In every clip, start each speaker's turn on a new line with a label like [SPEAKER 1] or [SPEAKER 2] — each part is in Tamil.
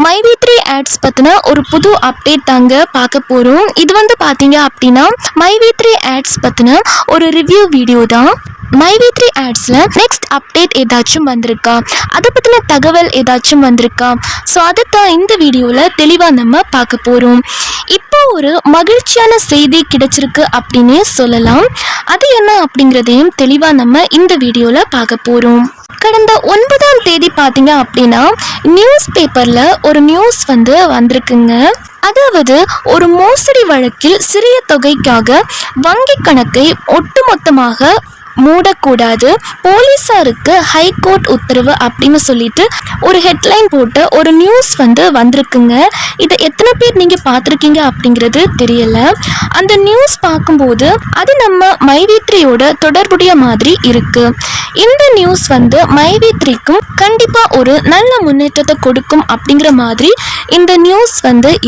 [SPEAKER 1] மைவி3 ஆட்ஸ் பற்றின ஒரு புது அப்டேட் தாங்க பார்க்க போகிறோம். இது வந்து பார்த்தீங்க அப்படின்னா மைவி3 ஆட்ஸ் பற்றின ஒரு ரிவ்யூ வீடியோ தான். மைவி3 ஆட்ஸில் நெக்ஸ்ட் அப்டேட் ஏதாச்சும் வந்திருக்கா, அதை பற்றின தகவல் ஏதாச்சும் வந்திருக்கா, ஸோ அதை தான் இந்த வீடியோவில் தெளிவாக நம்ம பார்க்க போகிறோம். இப்போ ஒரு மகிழ்ச்சியான செய்தி கிடைச்சிருக்கு அப்படின்னே சொல்லலாம். அது என்ன அப்படிங்கிறதையும் தெளிவாக நம்ம இந்த வீடியோவில் பார்க்க போகிறோம். கடந்த 9ஆம் தேதி பார்த்தீங்க அப்படின்னா நியூஸ் பேப்பரில் ஒரு நியூஸ் வந்திருக்குங்க. அதாவது ஒரு மோசடி வழக்கில் சிறிய தொகைக்காக வங்கி கணக்கை ஒட்டுமொத்தமாக மூடக்கூடாது, போலீஸாருக்கு ஹைகோர்ட் உத்தரவு அப்படின்னு சொல்லிட்டு ஒரு ஹெட்லைன் போட்டு ஒரு நியூஸ் வந்திருக்குங்க. இதை எத்தனை பேர் நீங்கள் பார்த்துருக்கீங்க அப்படிங்கிறது தெரியல. அந்த நியூஸ் பார்க்கும்போது அது நம்ம மைவி3யோட தொடர்புடைய மாதிரி இருக்கு. இந்த நியூஸ் மைவி3க்கும் கண்டிப்பாக ஒரு நல்ல முன்னேற்றத்தை கொடுக்கும் அப்படிங்கிற மாதிரி இந்த நியூஸ்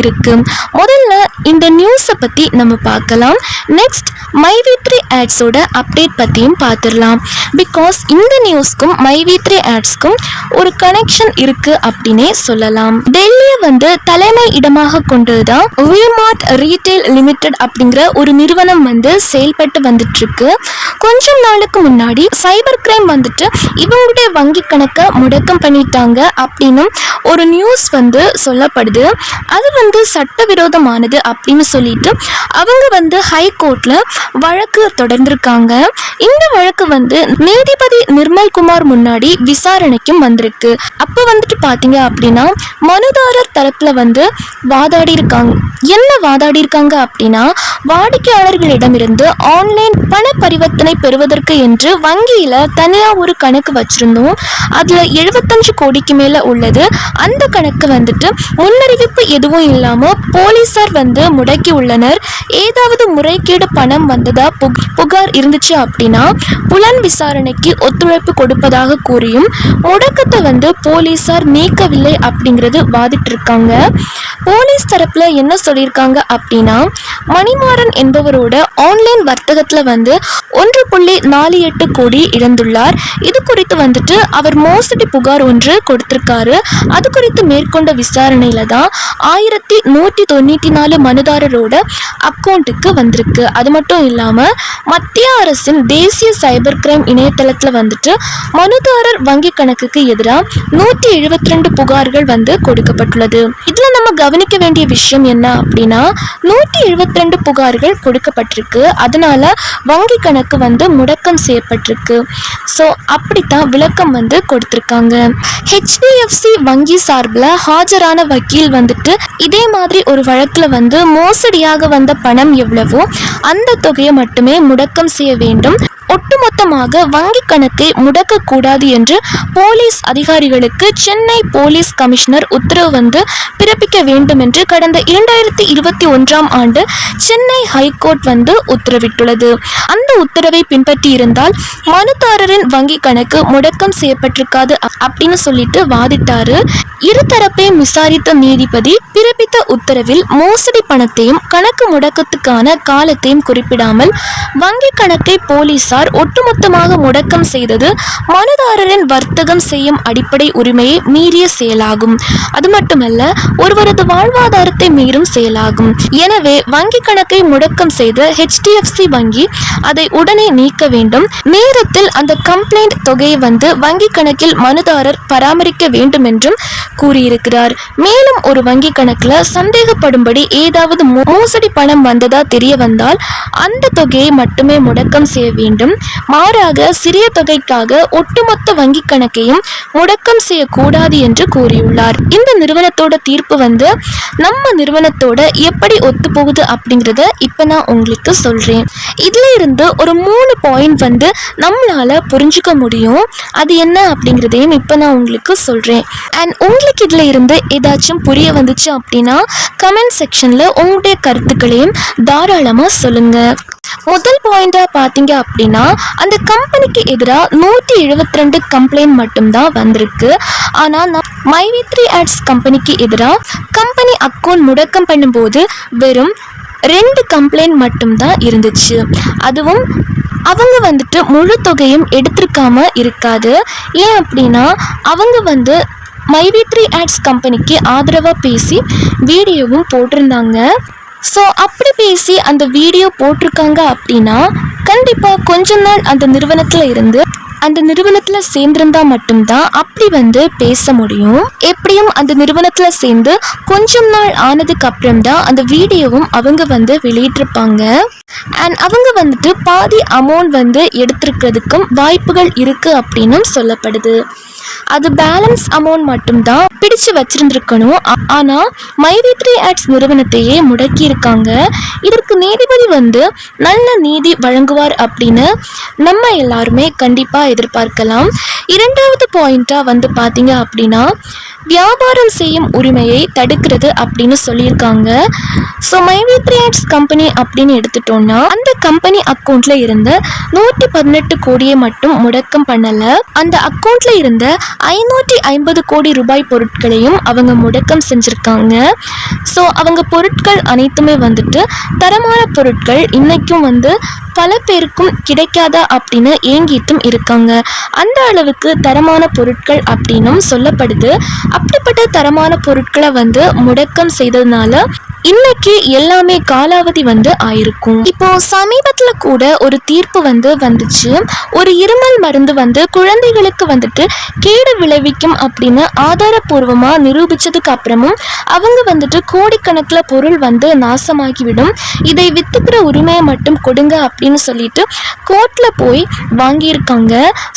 [SPEAKER 1] இருக்கு. முதல்ல இந்த நியூஸை பற்றி நம்ம பார்க்கலாம். நெக்ஸ்ட் மைவி3 ஆட்ஸோட அப்டேட் பற்றியும் பார்த்துடலாம். பிகாஸ் இந்த நியூஸ்க்கும் மைவி3 ஆட்ஸ்க்கும் ஒரு கனெக்ஷன் இருக்கு அப்படின்னே சொல்லலாம். டெல்லியை தலைமை இடமாக கொண்டுதான் விமார்ட் ரீட்டைல் லிமிடெட் அப்படிங்கிற ஒரு நிறுவனம் செயல்பட்டு வந்துட்டு இருக்கு. கொஞ்சம் நாளுக்கு முன்னாடி சைபர் கிரைம் இவங்களுடைய வங்கி கணக்கை முடக்கம் பண்ணிட்டாங்க அப்படின்னு ஒரு நியூஸ் சொல்லப்படுது. அது சட்டவிரோதமானது அப்படின்னு சொல்லிட்டு அவங்க ஹைகோர்ட்ல வழக்கு தொடர்ந்திருக்காங்க. இந்த வழக்கு நீதிபதி நிர்மல் குமார் முன்னாடி விசாரணைக்கும் வந்திருக்கு. அப்ப பாத்தீங்க அப்படின்னா மனுதாரர் தரப்புல வாதாடி இருக்காங்க. என்ன வாதாடி இருக்காங்க அப்படின்னா, வாடிக்கையாளர்களிடமிருந்து ஆன்லைன் பண பரிவர்த்தனை பெறுவதற்கு என்று வங்கியில தனியா ஒரு கணக்கு வச்சிருந்தோம். அதுல 75 கோடிக்கு மேல உள்ளது. அந்த கணக்கு முன்னறிவிப்பு எதுவும் இல்லாம போலீசார் முடக்கி உள்ளனர். ஏதாவது முறைகேடு பணம் வந்ததா புகார் இருந்துச்சு அப்படின்னா புலன் விசாரணைக்கு ஒத்துழைப்பு கொடுப்பதாக கூறியும் முடக்கத்தை போலீசார் நீக்கவில்லை அப்படிங்கிறது வாதிட்டு இருக்காங்க. போலீஸ் தரப்புல என்ன சொல்லியிருக்காங்க அப்படின்னா, மணிமாறன் என்பவரோட ஆன்லைன் வர்த்தகத்துல 1.48 கோடி இழந்துள்ளார். இது குறித்து அவர் மோசடி புகார் ஒன்று கொடுத்திருக்காரு. அது குறித்து மேற்கொண்ட விசாரணையில தான் 1194 மனுதாரரோட அக்கௌண்ட்டுக்கு வந்திருக்கு. அது மட்டும் இல்லாம மத்திய அரசின் தேசிய சைபர் கிரைம் இணையதளத்துல மனுதாரர் வங்கி கணக்குக்கு எதிராக 172 புகார்கள் கொடுக்கப்பட்டுள்ளது. இதுல நம்ம கவனிக்க வேண்டிய விஷயம் என்ன அப்படின்னா, 172 புகார்கள் கொடுக்கப்பட்டிருக்கு. அதனால வங்கி கணக்கு முடக்கம் செய்யப்பட்டிருக்கு. ஸோ அப்படித்தான் விளக்கம் கொடுத்திருக்காங்க. HDFC வங்கி சார்பில் ஆஜரான வக்கீல் இதே மாதிரி ஒரு வழக்குல மோசடியாக வந்த பணம் எவ்வளவோ அந்த தொகையை மட்டுமே முடக்கம் செய்ய வேண்டும், ஒட்டுமொத்தமாக வங்கி கணக்கை முடக்கக்கூடாது என்று போலீஸ் அதிகாரிகளுக்கு சென்னை போலீஸ் கமிஷனர் உத்தரவு பிறப்பிக்க வேண்டும் என்று கடந்த 2021ஆம் ஆண்டு சென்னை ஹைகோர்ட் உத்தரவிட்டுள்ளது. அந்த உத்தரவை பின்பற்றி இருந்தால் மனுதாரரின் வங்கி கணக்கு முடக்கம் செய்யப்பட்டிருக்காது அப்படின்னு சொல்லிட்டு வாதிட்டாரு. இருதரப்பையும் விசாரித்த நீதிபதி பிறப்பித்த உத்தரவில் மோசடி பணத்தையும் கணக்கு முடக்கத்துக்கான காலத்தையும் குறிப்பிடாமல் வங்கி கணக்கை போலீசார் ஒட்டுமொத்தமாக முடக்கம் செய்தது மனுதாரரின் வர்த்தகம் செய்யும் அடிப்படை உரிமையை மீறிய செயலாகும். அது மட்டுமல்ல, ஒருவரது வாழ்வாதாரத்தை மீறும் செயலாகும். எனவே வங்கி கணக்கை முடக்கம் செய்த HDFC வங்கி அதை உடனே நீக்க வேண்டும். நேரத்தில் அந்த கம்ப்ளைண்ட் தொகையை வங்கி கணக்கில் மனுதாரர் பராமரிக்க வேண்டும் என்றும் கூறியிருக்கிறார். மேலும் ஒரு வங்கி கணக்குல சந்தேகப்படும்படி ஏதாவது மோசடி பணம் வந்ததா தெரிய வந்தால் அந்த தொகையை மட்டுமே முடக்கம் செய்ய வேண்டும். மாறாக சிறிய தொகைக்காக ஒட்டுமொத்த வங்கி கணக்கையும் முடக்கம் செய்யக்கூடாது என்று கூறியுள்ளார். இந்த நிறுவனத்தோட தீர்ப்பு நம்ம நிறுவனத்தோட எப்படி ஒத்து போகுது அப்படிங்கிறத இப்ப நான் உங்களுக்கு சொல்றேன். இதுல இருந்து ஒரு 3 பாயிண்ட் நம்மளால புரிஞ்சுக்க முடியும். அது என்ன அப்படிங்கிறதையும் இப்ப நான் உங்களுக்கு சொல்றேன். அண்ட் உங்களுக்கு இதுல இருந்து ஏதாச்சும் புரிய வந்துச்சு அப்படின்னா கமெண்ட் செக்ஷன்ல உங்களுடைய கருத்துக்களையும் தாராளமா சொல்லுங்க. முதல் பாயிண்டா பார்த்தீங்க அப்படின்னா, அந்த கம்பெனிக்கு எதிராக 172 கம்ப்ளைண்ட் மட்டும்தான் வந்திருக்கு. ஆனால் மைவி3 ஆட்ஸ் கம்பெனிக்கு எதிராக கம்பெனி அக்கௌண்ட் முடக்கம் பண்ணும்போது வெறும் 2 கம்ப்ளைண்ட் மட்டும்தான் இருந்துச்சு. அதுவும் அவங்க முழு தொகையும் எடுத்திருக்காம இருக்காது. ஏன் அப்படின்னா அவங்க மைவி3 ஆட்ஸ் கம்பெனிக்கு ஆதரவாக பேசி வீடியோவும் போட்டிருந்தாங்க. ஸோ அப்படி பேசி அந்த வீடியோ போட்டிருக்காங்க அப்படின்னா கண்டிப்பாக கொஞ்ச நாள் அந்த நிறுவனத்தில் சேர்ந்திருந்தா மட்டும்தான் அப்படி பேச முடியும். எப்படியும் அந்த நிறுவனத்தில் சேர்ந்து கொஞ்சம் நாள் ஆனதுக்கு அப்புறம் தான் அந்த வீடியோவும் அவங்க வெளியிட்டிருப்பாங்க. அண்ட் அவங்க பாதி அமௌண்ட் எடுத்திருக்கிறதுக்கும் வாய்ப்புகள் இருக்கு அப்படின்னு சொல்லப்படுது. அது பேலன்ஸ் அமௌண்ட் மட்டும்தான் பிடிச்சு வச்சிருந்திருக்கணும். ஆனா மைவி3 ஆட்ஸ் நிறுவனத்தையே முடக்கி இருக்காங்க. இதற்கு நீதிபதி நல்ல நீதி வழங்குவார் அப்படின்னு நம்ம எல்லாருமே கண்டிப்பா எதிர்பார்க்கலாம். இரண்டாவது பாயிண்டா பாத்தீங்க அப்படின்னா வியாபாரம் செய்யும் உரிமையை தடுக்கிறது அப்படின்னு சொல்லியிருக்காங்க. ஸோ மைவி3 ஆட்ஸ் கம்பெனி அப்படின்னு எடுத்துட்டோம்னா அந்த கம்பெனி அக்கௌண்ட்ல இருந்த 118 கோடியை மட்டும் முடக்கம் பண்ணல, அந்த அக்கௌண்ட்ல இருந்த 550 கோடி ரூபாய் பொருட்களையும் அவங்க முடக்கம் செஞ்சிருக்காங்க. ஸோ அவங்க பொருட்கள் அனைத்துமே தரமான பொருட்கள் இன்னைக்கும் பல பேருக்கும் கிடைக்காதா அப்படின்னு ஏங்கிட்டும் இருக்காங்க. அந்த அளவுக்கு தரமான பொருட்கள் அப்படின்னும் சொல்லப்படுது. அப்படிப்பட்ட தரமான பொருட்களை முடக்கம் செய்ததுனால இன்னைக்கு எல்லாமே காலாவதி ஆயிருக்கும். இப்போ சமீபத்துல கூட ஒரு தீர்ப்பு வந்துச்சு. ஒரு இருமல் மருந்து குழந்தைகளுக்கு கேடு விளைவிக்கும் அப்படின்னு ஆதாரபூர்வமா நிரூபிச்சதுக்கு அப்புறமும் அவங்க கோடிக்கணக்கில் பொருள் நாசமாகிவிடும், இதை வித்துக்கிற உரிமையை மட்டும் கொடுங்க அப்படின்னு சொல்லிட்டு கோர்ட்ல போய் வாங்கியிருக்காங்க.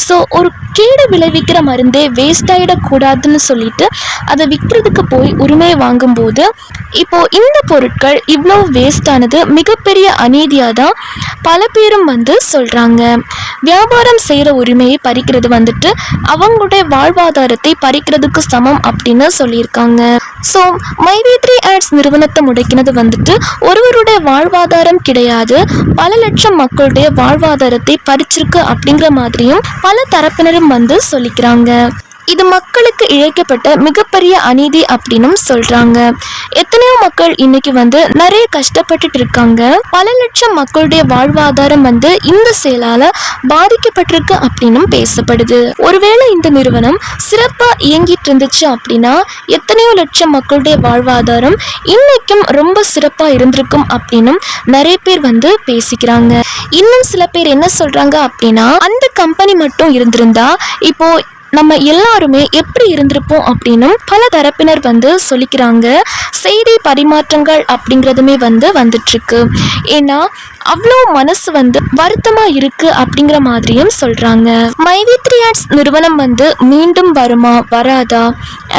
[SPEAKER 1] ஸோ ஒரு கேடு விளைவிக்கிற மருந்தே வேஸ்ட் ஆயிடக்கூடாதுன்னு சொல்லிட்டு அதை விற்கிறதுக்கு போய் உரிமையை வாங்கும்போது இப்போ இந்த பொருட்கள் இவ்வளோ வேஸ்ட் ஆனது மிகப்பெரிய அநீதியாக தான் பல பேரும் சொல்றாங்க. வியாபாரம் செய்கிற உரிமையை பறிக்கிறது அவங்களுடைய வாழ்வாதாரத்தை பறிக்கிறதுக்கு சமம் அப்படின்னு சொல்லியிருக்காங்க. ஸோ மைவி3 ஆட்ஸ் நிறுவனத்தை முடக்கினது ஒருவருடைய வாழ்வாதாரம் கிடையாது, பல லட்சம் மக்களுடைய வாழ்வாதாரத்தை பறிச்சிருக்கு அப்படிங்கிற மாதிரியும் பல தரப்பினரும் சொல்லிக்கிறாங்க. இது மக்களுக்கு இழைக்கப்பட்ட மிகப்பெரிய அநீதி அப்படின்னு சொல்றாங்க. எத்தனையோ மக்கள் இன்னைக்கு நிறைய கஷ்டப்பட்டுட்டு இருக்காங்க. பல லட்சம் மக்களுடைய வாழ்வாதாரம் இந்த செயலால பாதிக்கப்பட்டிருக்கு அப்படின்னு பேசப்படுது. ஒருவேளை இந்த நிறுவனம் சிறப்பா இயங்கிட்டு இருந்துச்சு அப்படின்னா எத்தனையோ லட்சம் மக்களுடைய வாழ்வாதாரம் இன்னைக்கும் ரொம்ப சிறப்பா இருந்திருக்கும் அப்படின்னு நிறைய பேர் பேசிக்கிறாங்க. இன்னும் சில பேர் என்ன சொல்றாங்க அப்படின்னா அந்த கம்பெனி மட்டும் இருந்திருந்தா இப்போ நம்ம எல்லாருமே எப்படி இருந்திருப்போம் அப்படின்னு பல தரப்பினர் சொல்லிக்கிறாங்க. செய்தி பரிமாற்றங்கள் அப்படிங்கிறதுமே வந்துட்டு இருக்கு. ஏன்னா அவ்வளோ மனசு வருத்தமா இருக்கு அப்படிங்கிற மாதிரியும் சொல்றாங்க. மைவி3 ஆட்ஸ் நிறுவனம் மீண்டும் வருமா வராதா,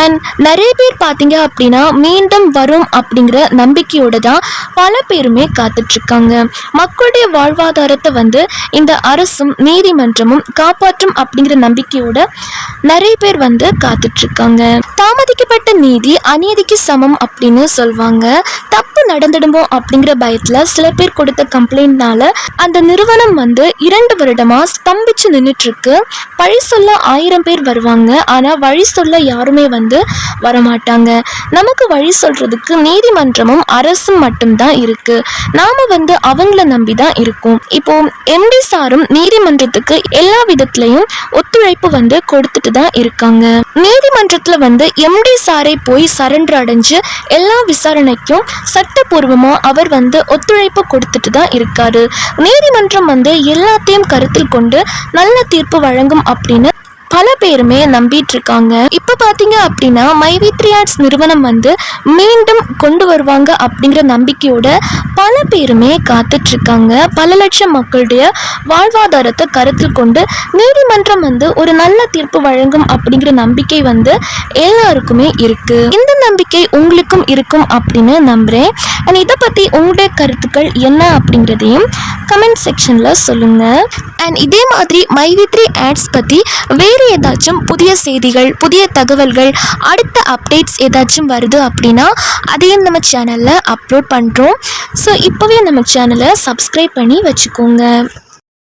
[SPEAKER 1] அண்ட் நிறைய பேர் பார்த்தீங்க அப்படின்னா மீண்டும் வரும் அப்படிங்கிற நம்பிக்கையோட தான் பல பேருமே காத்துட்டு இருக்காங்க. மக்களுடைய வாழ்வாதாரத்தை இந்த அரசும் நீதிமன்றமும் காப்பாற்றும் அப்படிங்கிற நம்பிக்கையோட நிறைய பேர் காத்துட்டு இருக்காங்க. தாமதிக்கப்பட்ட நீதி அநீதிக்கு சமம் அப்படின்னு சொல்லுவாங்க. தப்பு நடந்துடுமோ அப்படிங்கிற பயத்துல சில பேர் கொடுத்த கம்ப்ளைண்ட்னால அந்த நிறுவனம் 2 வருடமா ஸ்தம்பிச்சு நின்றுட்டு இருக்கு. பழி சொல்ல 1000 பேர் வருவாங்க, ஆனா வழி சொல்ல யாருமே வரமாட்டாங்க. நமக்கு வழி சொல்றதுக்கு நீதிமன்றமும் அரசும் மட்டும்தான் இருக்கு. நாம அவங்கள நம்பி தான் இருக்கோம். இப்போ எம்டி சாரும் நீதிமன்றத்துக்கு எல்லா விதத்திலையும் ஒத்துழைப்பு கொடுத்துட்டு தான் இருக்காங்க. நீதிமன்றத்துல எம்டி சாரை போய் சரண்டர் அடைஞ்சு எல்லா விசாரணைக்கும் சட்டப்பூர்வமா அவர் ஒத்துழைப்பு கொடுத்துட்டு தான் இருக்காரு. நீதிமன்றம் எல்லாத்தையும் கருத்தில் கொண்டு நல்ல தீர்ப்பு வழங்கும் அப்படின்னு பல பேருமே நம்பிட்டு இருக்காங்க. இப்ப பாத்தீங்க அப்படின்னா மைவி3 ஆட்ஸ் நிறுவனம் மீண்டும் கொண்டு வருவாங்க அப்படிங்கிற நம்பிக்கையோட பல பேருமே காத்துட்டு இருக்காங்க. பல லட்சம் மக்களுடைய வாழ்வாதாரத்தை கருத்தில் கொண்டு நீதிமன்றம் ஒரு நல்ல தீர்ப்பு வழங்கும் அப்படிங்கிற நம்பிக்கை எல்லாருக்குமே இருக்கு. இந்த நம்பிக்கை உங்களுக்கும் இருக்கும் அப்படின்னு நம்புறேன். அண்ட் இதை பத்தி உங்களுடைய கருத்துக்கள் என்ன அப்படிங்கிறதையும் கமெண்ட் செக்ஷன்ல சொல்லுங்க. அண்ட் இதே மாதிரி மைவி3 ஆட்ஸ் பத்தி வேறு ஏதாச்சும் புதிய செய்திகள், புதிய தகவல்கள், அடுத்த அப்டேட்ஸ் ஏதாச்சும் வருது அப்படின்னா அதையும் நம்ம சேனல்ல அப்லோட் பண்றோம். ஸோ இப்போவே நம்ம சேனலை சப்ஸ்கிரைப் பண்ணி வச்சுக்கோங்க.